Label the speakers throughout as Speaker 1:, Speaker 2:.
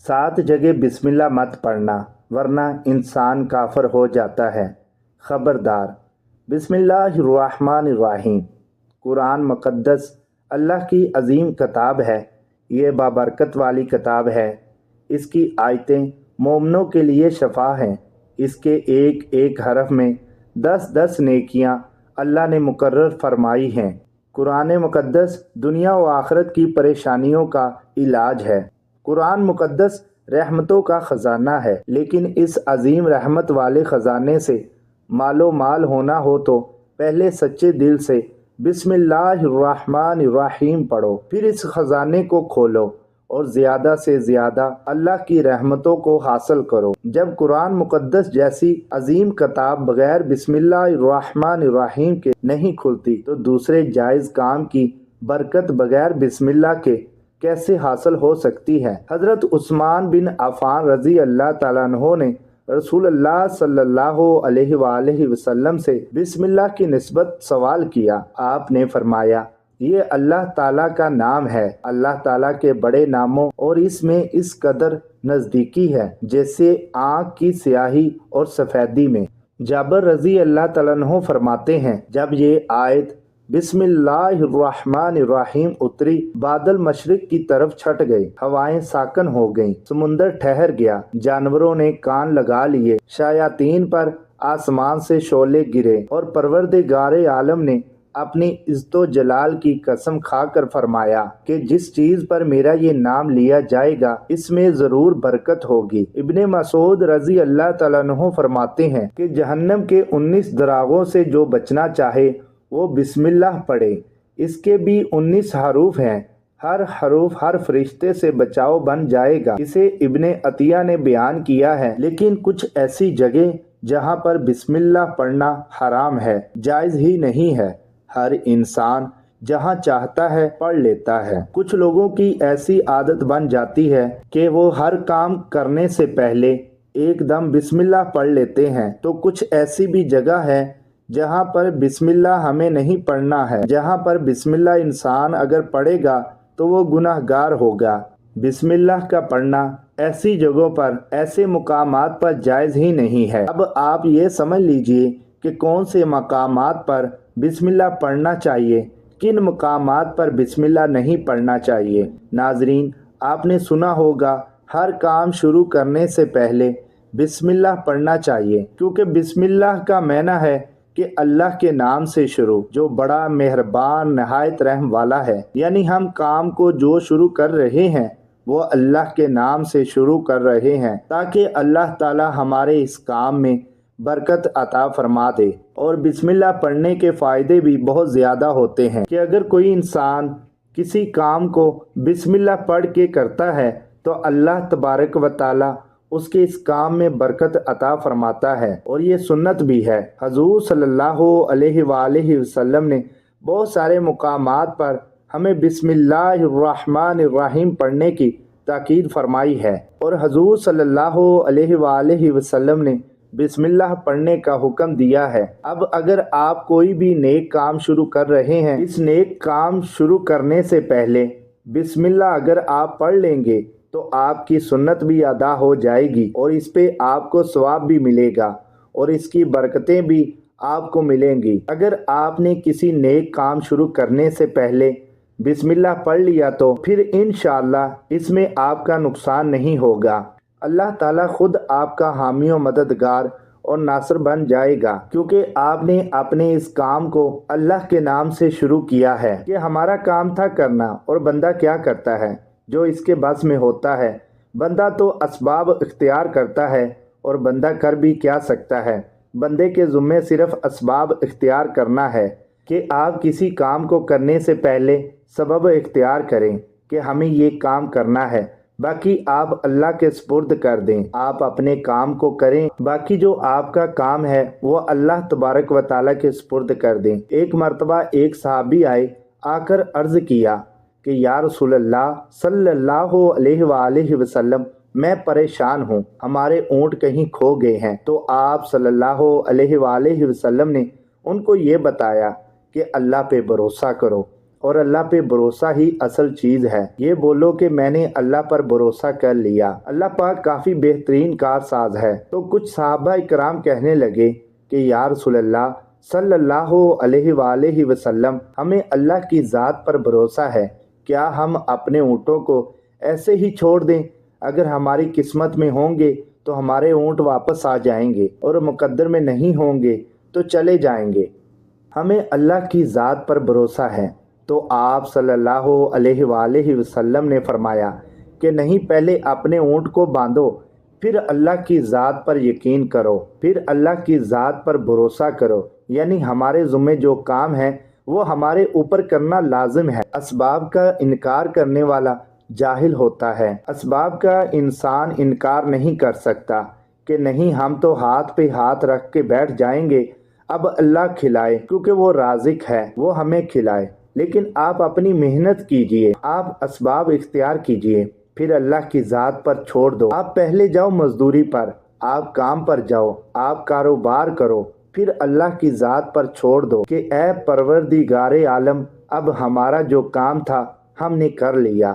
Speaker 1: 7 جگہ بسم اللہ مت پڑھنا ورنہ انسان کافر ہو جاتا ہے۔ خبردار۔ بسم اللہ الرحمن الرحیم۔ قرآن مقدس اللہ کی عظیم کتاب ہے۔ یہ بابرکت والی کتاب ہے۔ اس کی آیتیں مومنوں کے لیے شفا ہیں۔ اس کے ایک ایک حرف میں 10 نیکیاں اللہ نے مقرر فرمائی ہیں۔ قرآن مقدس دنیا و آخرت کی پریشانیوں کا علاج ہے۔ قرآن مقدس رحمتوں کا خزانہ ہے، لیکن اس عظیم رحمت والے خزانے سے مال و مال ہونا ہو تو پہلے سچے دل سے بسم اللہ الرحمن الرحیم پڑھو، پھر اس خزانے کو کھولو اور زیادہ سے زیادہ اللہ کی رحمتوں کو حاصل کرو۔ جب قرآن مقدس جیسی عظیم کتاب بغیر بسم اللہ الرحمن الرحیم کے نہیں کھلتی تو دوسرے جائز کام کی برکت بغیر بسم اللہ کے کیسے حاصل ہو سکتی ہے؟ حضرت عثمان بن عفان رضی اللہ تعالیٰ عنہ نے رسول اللہ صلی اللہ علیہ وآلہ وسلم سے بسم اللہ کی نسبت سوال کیا۔ آپ نے فرمایا، یہ اللہ تعالیٰ کا نام ہے۔ اللہ تعالیٰ کے بڑے ناموں اور اس میں اس قدر نزدیکی ہے جیسے آنکھ کی سیاہی اور سفیدی میں۔ جابر رضی اللہ تعالیٰ عنہ فرماتے ہیں، جب یہ آیت بسم اللہ الرحمن الرحیم اتری، بادل مشرق کی طرف چھٹ گئے، ہوائیں ساکن ہو گئیں، سمندر ٹھہر گیا، جانوروں نے کان لگا لیے، شیاطین پر آسمان سے شعلے گرے، اور پروردگار عالم نے اپنی عزت و جلال کی قسم کھا کر فرمایا کہ جس چیز پر میرا یہ نام لیا جائے گا اس میں ضرور برکت ہوگی۔ ابن مسعود رضی اللہ تعالیٰ عنہ فرماتے ہیں کہ جہنم کے 19 دراغوں سے جو بچنا چاہے وہ بسم اللہ پڑھے۔ اس کے بھی 19 حروف ہیں، ہر حروف ہر فرشتے سے بچاؤ بن جائے گا۔ اسے ابن عطیہ نے بیان کیا ہے، لیکن کچھ ایسی جگہ جہاں پر بسم اللہ پڑھنا حرام ہے، جائز ہی نہیں ہے۔ ہر انسان جہاں چاہتا ہے پڑھ لیتا ہے۔ کچھ لوگوں کی ایسی عادت بن جاتی ہے کہ وہ ہر کام کرنے سے پہلے ایک دم بسم اللہ پڑھ لیتے ہیں، تو کچھ ایسی بھی جگہ ہے جہاں پر بسم اللہ ہمیں نہیں پڑھنا ہے، جہاں پر بسم اللہ انسان اگر پڑھے گا تو وہ گناہ گار ہوگا۔ بسم اللہ کا پڑھنا ایسی جگہوں پر، ایسے مقامات پر جائز ہی نہیں ہے۔ اب آپ یہ سمجھ لیجئے کہ کون سے مقامات پر بسم اللہ پڑھنا چاہیے، کن مقامات پر بسم اللہ نہیں پڑھنا چاہیے۔ ناظرین، آپ نے سنا ہوگا ہر کام شروع کرنے سے پہلے بسم اللہ پڑھنا چاہیے، کیونکہ بسم اللہ کا معنی ہے کہ اللہ کے نام سے شروع، جو بڑا مہربان نہایت رحم والا ہے۔ یعنی ہم کام کو جو شروع کر رہے ہیں وہ اللہ کے نام سے شروع کر رہے ہیں، تاکہ اللہ تعالی ہمارے اس کام میں برکت عطا فرما دے۔ اور بسم اللہ پڑھنے کے فائدے بھی بہت زیادہ ہوتے ہیں کہ اگر کوئی انسان کسی کام کو بسم اللہ پڑھ کے کرتا ہے تو اللہ تبارک و تعالی اس کے اس کام میں برکت عطا فرماتا ہے، اور یہ سنت بھی ہے۔ حضور صلی اللہ علیہ وآلہ وسلم نے بہت سارے مقامات پر ہمیں بسم اللہ الرحمن الرحیم پڑھنے کی تاکید فرمائی ہے، اور حضور صلی اللہ علیہ وآلہ وسلم نے بسم اللہ پڑھنے کا حکم دیا ہے۔ اب اگر آپ کوئی بھی نیک کام شروع کر رہے ہیں، اس نیک کام شروع کرنے سے پہلے بسم اللہ اگر آپ پڑھ لیں گے تو آپ کی سنت بھی ادا ہو جائے گی، اور اس پہ آپ کو ثواب بھی ملے گا، اور اس کی برکتیں بھی آپ کو ملیں گی۔ اگر آپ نے کسی نیک کام شروع کرنے سے پہلے بسم اللہ پڑھ لیا تو پھر انشاءاللہ اس میں آپ کا نقصان نہیں ہوگا۔ اللہ تعالیٰ خود آپ کا حامی و مددگار اور ناصر بن جائے گا، کیونکہ آپ نے اپنے اس کام کو اللہ کے نام سے شروع کیا ہے۔ کہ ہمارا کام تھا کرنا، اور بندہ کیا کرتا ہے جو اس کے بس میں ہوتا ہے۔ بندہ تو اسباب اختیار کرتا ہے، اور بندہ کر بھی کیا سکتا ہے۔ بندے کے ذمے صرف اسباب اختیار کرنا ہے کہ آپ کسی کام کو کرنے سے پہلے سبب اختیار کریں کہ ہمیں یہ کام کرنا ہے، باقی آپ اللہ کے سپرد کر دیں۔ آپ اپنے کام کو کریں، باقی جو آپ کا کام ہے وہ اللہ تبارک و تعالیٰ کے سپرد کر دیں۔ ایک مرتبہ ایک صحابی آئے، آ کر عرض کیا کہ یا رسول اللہ صلی اللہ علیہ وآلہ وسلم، میں پریشان ہوں، ہمارے اونٹ کہیں کھو گئے ہیں۔ تو آپ صلی اللہ علیہ وآلہ وسلم نے ان کو یہ بتایا کہ اللہ پہ بھروسہ کرو اور اللہ پہ بھروسہ ہی اصل چیز ہے۔ یہ بولو کہ میں نے اللہ پر بھروسہ کر لیا۔ اللہ پاک کافی بہترین کارساز ہے۔ تو کچھ صحابہ کرام کہنے لگے کہ یا رسول اللہ صلی اللہ علیہ وآلہ وسلم، ہمیں اللہ کی ذات پر بھروسہ ہے، کیا ہم اپنے اونٹوں کو ایسے ہی چھوڑ دیں؟ اگر ہماری قسمت میں ہوں گے تو ہمارے اونٹ واپس آ جائیں گے، اور مقدر میں نہیں ہوں گے تو چلے جائیں گے۔ ہمیں اللہ کی ذات پر بھروسہ ہے۔ تو آپ صلی اللہ علیہ وآلہ وسلم نے فرمایا کہ نہیں، پہلے اپنے اونٹ کو باندھو، پھر اللہ کی ذات پر یقین کرو، پھر اللہ کی ذات پر بھروسہ کرو۔ یعنی ہمارے ذمہ جو کام ہے وہ ہمارے اوپر کرنا لازم ہے۔ اسباب کا انکار کرنے والا جاہل ہوتا ہے۔ اسباب کا انسان انکار نہیں کر سکتا کہ نہیں، ہم تو ہاتھ پہ ہاتھ رکھ کے بیٹھ جائیں گے، اب اللہ کھلائے، کیونکہ وہ رازق ہے، وہ ہمیں کھلائے۔ لیکن آپ اپنی محنت کیجئے، آپ اسباب اختیار کیجئے، پھر اللہ کی ذات پر چھوڑ دو۔ آپ پہلے جاؤ مزدوری پر، آپ کام پر جاؤ، آپ کاروبار کرو، پھر اللہ کی ذات پر چھوڑ دو کہ اے پروردگار عالم، اب ہمارا جو کام تھا ہم نے کر لیا،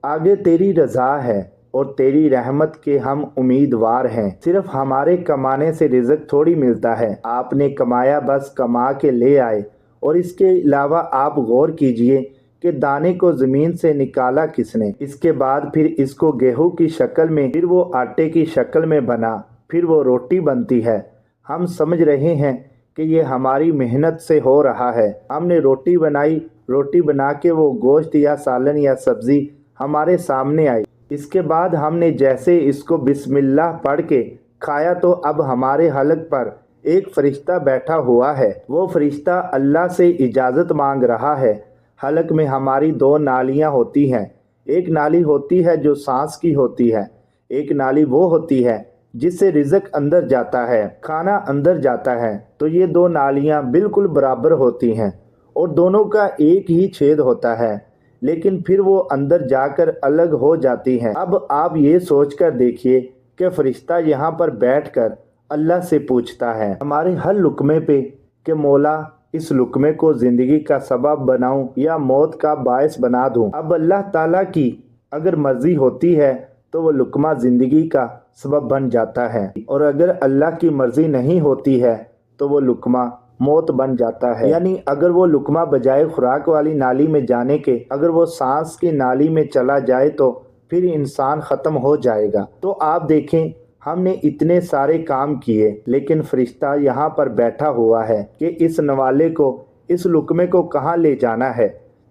Speaker 1: آگے تیری رضا ہے اور تیری رحمت کے ہم امیدوار ہیں۔ صرف ہمارے کمانے سے رزق تھوڑی ملتا ہے، آپ نے کمایا، بس کما کے لے آئے۔ اور اس کے علاوہ آپ غور کیجئے کہ دانے کو زمین سے نکالا کس نے، اس کے بعد پھر اس کو گیہوں کی شکل میں، پھر وہ آٹے کی شکل میں بنا، پھر وہ روٹی بنتی ہے۔ ہم سمجھ رہے ہیں کہ یہ ہماری محنت سے ہو رہا ہے۔ ہم نے روٹی بنائی، روٹی بنا کے وہ گوشت یا سالن یا سبزی ہمارے سامنے آئی، اس کے بعد ہم نے جیسے اس کو بسم اللہ پڑھ کے کھایا تو اب ہمارے حلق پر ایک فرشتہ بیٹھا ہوا ہے۔ وہ فرشتہ اللہ سے اجازت مانگ رہا ہے۔ حلق میں ہماری دو نالیاں ہوتی ہیں، ایک نالی ہوتی ہے جو سانس کی ہوتی ہے، ایک نالی وہ ہوتی ہے جس سے رزق اندر جاتا ہے، کھانا اندر جاتا ہے۔ تو یہ دو نالیاں بالکل برابر ہوتی ہیں اور دونوں کا ایک ہی چھید ہوتا ہے، لیکن پھر وہ اندر جا کر الگ ہو جاتی ہیں۔ اب آپ یہ سوچ کر دیکھیے کہ فرشتہ یہاں پر بیٹھ کر اللہ سے پوچھتا ہے ہمارے ہر لقمے پہ کہ مولا اس لقمے کو زندگی کا سبب بناؤں یا موت کا باعث بنا دوں۔ اب اللہ تعالیٰ کی اگر مرضی ہوتی ہے تو وہ لقمہ زندگی کا سبب بن جاتا ہے، اور اگر اللہ کی مرضی نہیں ہوتی ہے تو وہ لقمہ موت بن جاتا ہے۔ یعنی اگر وہ لقمہ بجائے خوراک والی نالی میں جانے کے اگر وہ سانس کی نالی میں چلا جائے تو پھر انسان ختم ہو جائے گا۔ تو آپ دیکھیں، ہم نے اتنے سارے کام کیے، لیکن فرشتہ یہاں پر بیٹھا ہوا ہے کہ اس نوالے کو، اس لقمے کو کہاں لے جانا ہے۔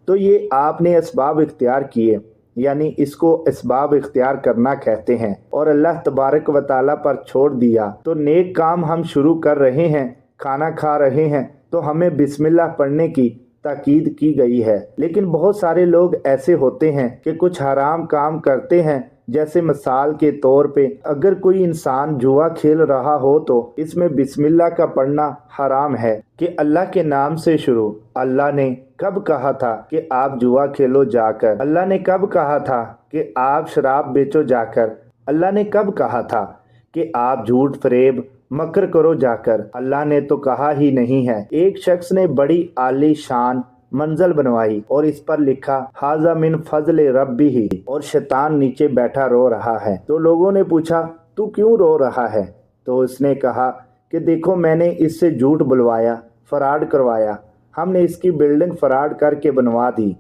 Speaker 1: تو یہ آپ نے اسباب اختیار کیے، یعنی اس کو اسباب اختیار کرنا کہتے ہیں، اور اللہ تبارک و تعالیٰ پر چھوڑ دیا۔ تو نیک کام ہم شروع کر رہے ہیں، کھانا کھا رہے ہیں تو ہمیں بسم اللہ پڑھنے کی تاکید کی گئی ہے۔ لیکن بہت سارے لوگ ایسے ہوتے ہیں کہ کچھ حرام کام کرتے ہیں، جیسے مثال کے طور پہ اگر کوئی انسان جوا کھیل رہا ہو تو اس میں بسم اللہ کا پڑھنا حرام ہے کہ اللہ کے نام سے شروع۔ اللہ نے کب کہا تھا کہ آپ جوا کھیلو جا کر؟ اللہ نے کب کہا تھا کہ آپ شراب بیچو جا کر؟ اللہ نے کب کہا تھا کہ آپ جھوٹ فریب مکر کرو جا کر؟ اللہ نے تو کہا ہی نہیں ہے۔ ایک شخص نے بڑی عالی شان منزل بنوائی اور اس پر لکھا ھذا من فضل ربہ، اور شیطان نیچے بیٹھا رو رہا ہے۔ تو لوگوں نے پوچھا تو کیوں رو رہا ہے؟ تو اس نے کہا کہ دیکھو، میں نے اس سے جھوٹ بلوایا، فراڈ کروایا، ہم نے اس کی بلڈنگ فراڈ کر کے بنوا دی،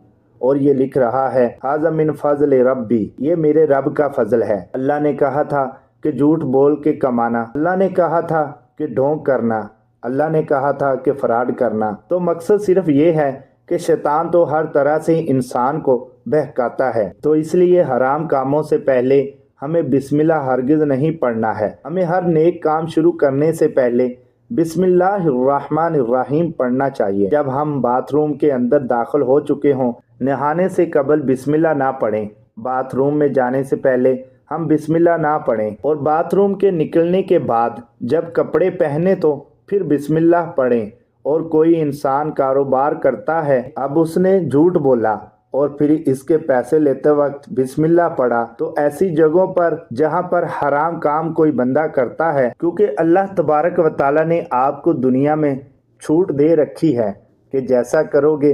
Speaker 1: اور یہ لکھ رہا ہے ھذا من فضل ربی، یہ میرے رب کا فضل ہے۔ اللہ نے کہا تھا کہ جھوٹ بول کے کمانا، اللہ نے کہا تھا کہ ڈھونگ کرنا، اللہ نے کہا تھا کہ فراڈ کرنا۔ تو مقصد صرف یہ ہے کہ شیطان تو ہر طرح سے انسان کو بہکاتا ہے، تو اس لیے حرام کاموں سے پہلے ہمیں بسم اللہ ہرگز نہیں پڑھنا ہے۔ ہمیں ہر نیک کام شروع کرنے سے پہلے بسم اللہ الرحمن الرحیم پڑھنا چاہیے۔ جب ہم باتھ روم کے اندر داخل ہو چکے ہوں، نہانے سے قبل بسم اللہ نہ پڑھیں، باتھ روم میں جانے سے پہلے ہم بسم اللہ نہ پڑھیں، اور باتھ روم کے نکلنے کے بعد جب کپڑے پہنے تو پھر بسم اللہ پڑھیں۔ اور کوئی انسان کاروبار کرتا ہے، اب اس نے جھوٹ بولا اور پھر اس کے پیسے لیتے وقت بسم اللہ پڑھا، تو ایسی جگہوں پر جہاں پر حرام کام کوئی بندہ کرتا ہے، کیونکہ اللہ تبارک و تعالیٰ نے آپ کو دنیا میں چھوٹ دے رکھی ہے کہ جیسا کرو گے